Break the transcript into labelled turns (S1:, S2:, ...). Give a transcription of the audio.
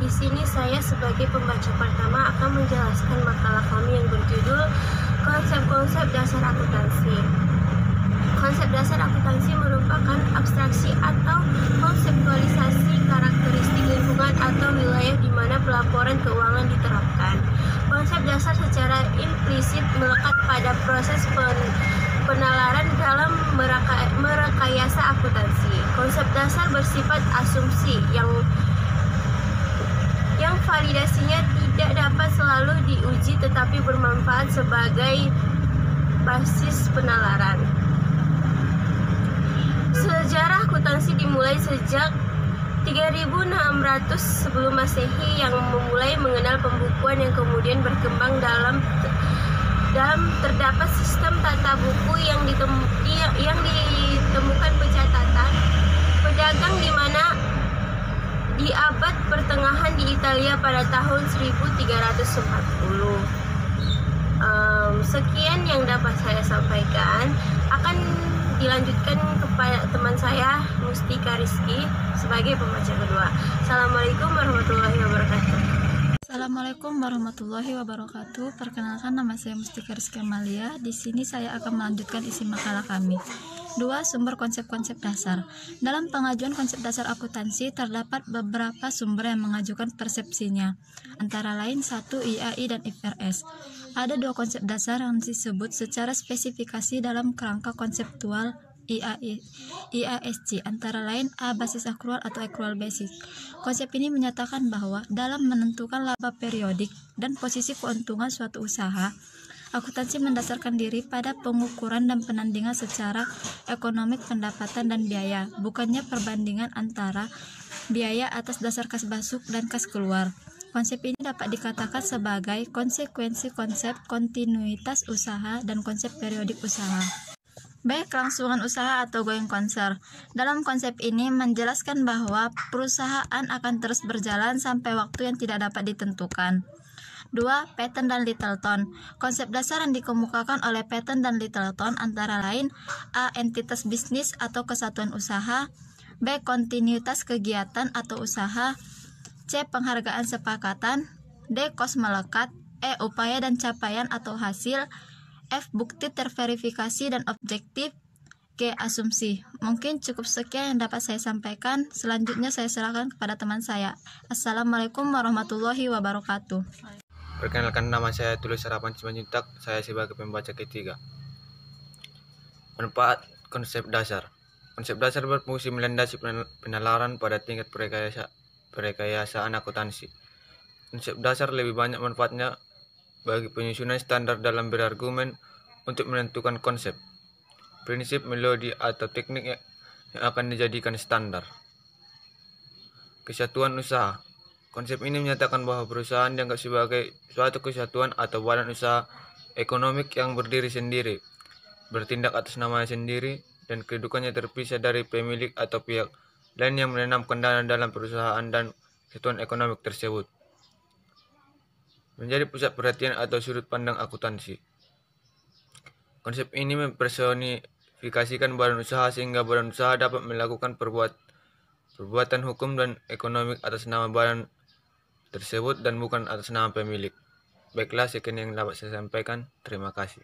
S1: Di sini saya sebagai pembaca pertama akan menjelaskan makalah kami yang berjudul Konsep-konsep dasar akuntansi. Konsep dasar akuntansi merupakan abstraksi atau konseptualisasi karakteristik lingkungan atau wilayah di mana pelaporan keuangan diterapkan. Konsep dasar secara implisit melekat pada proses penalaran dalam merekayasa akuntansi. Konsep dasar bersifat asumsi yang validasinya tidak dapat selalu diuji tetapi bermanfaat sebagai basis penalaran. Sejarah akuntansi dimulai sejak 3600 sebelum Masehi yang memulai mengenal pembukuan yang kemudian berkembang dalam terdapat sistem tata buku yang ditemukan pencatatan pedagang di mana di abad pertengahan di Italia pada tahun 1340. Sekian yang dapat saya sampaikan. Akan dilanjutkan kepada teman saya Mustika Rizky sebagai pembaca kedua. Assalamualaikum warahmatullahi wabarakatuh.
S2: Assalamualaikum warahmatullahi wabarakatuh. Perkenalkan, nama saya Mustika Rizky Amalia. Di sini saya akan melanjutkan isi makalah kami. 2. Sumber konsep-konsep dasar. Dalam pengajuan konsep dasar akuntansi terdapat beberapa sumber yang mengajukan persepsinya, antara lain 1. IAI dan IFRS. Ada 2 konsep dasar yang disebut secara spesifikasi dalam kerangka konseptual IASC, antara lain A. Basis akrual atau accrual basis. Konsep ini menyatakan bahwa dalam menentukan laba periodik dan posisi keuntungan suatu usaha, akuntansi mendasarkan diri pada pengukuran dan penandingan secara ekonomik pendapatan dan biaya, bukannya perbandingan antara biaya atas dasar kas masuk dan kas keluar. Konsep ini dapat dikatakan sebagai konsekuensi konsep kontinuitas usaha dan konsep periodik usaha. B. Kelangsungan usaha atau going concern. Dalam konsep ini menjelaskan bahwa perusahaan akan terus berjalan sampai waktu yang tidak dapat ditentukan. 2. Paton dan Littleton. Konsep dasar yang dikemukakan oleh Paton dan Littleton antara lain A. Entitas bisnis atau kesatuan usaha, B. Kontinuitas kegiatan atau usaha, C. Penghargaan sepakatan, D. Kos melekat, E. Upaya dan capaian atau hasil, F. Bukti terverifikasi dan objektif, G. Asumsi. Mungkin cukup sekian yang dapat saya sampaikan. Selanjutnya saya serahkan kepada teman saya. Assalamualaikum warahmatullahi wabarakatuh.
S3: Perkenalkan, nama saya Tulus Harapan Simanjuntak. Saya sebagai pembaca ketiga. Manfaat konsep dasar. Konsep dasar berfungsi melandasi penalaran pada tingkat perekayasaan akuntansi. Konsep dasar lebih banyak manfaatnya bagi penyusunan standar dalam berargumen untuk menentukan konsep, prinsip, melodi, atau teknik yang akan dijadikan standar. Kesatuan usaha. Konsep ini menyatakan bahwa perusahaan dianggap sebagai suatu kesatuan atau badan usaha ekonomik yang berdiri sendiri, bertindak atas namanya sendiri, dan kedudukannya terpisah dari pemilik atau pihak lain yang menanamkan dana dalam perusahaan dan kesatuan ekonomik tersebut. Menjadi pusat perhatian atau sudut pandang akuntansi. Konsep ini mempersonifikasikan badan usaha sehingga badan usaha dapat melakukan perbuatan hukum dan ekonomi atas nama badan tersebut dan bukan atas nama pemilik. Baiklah, sekian yang dapat saya sampaikan. Terima kasih.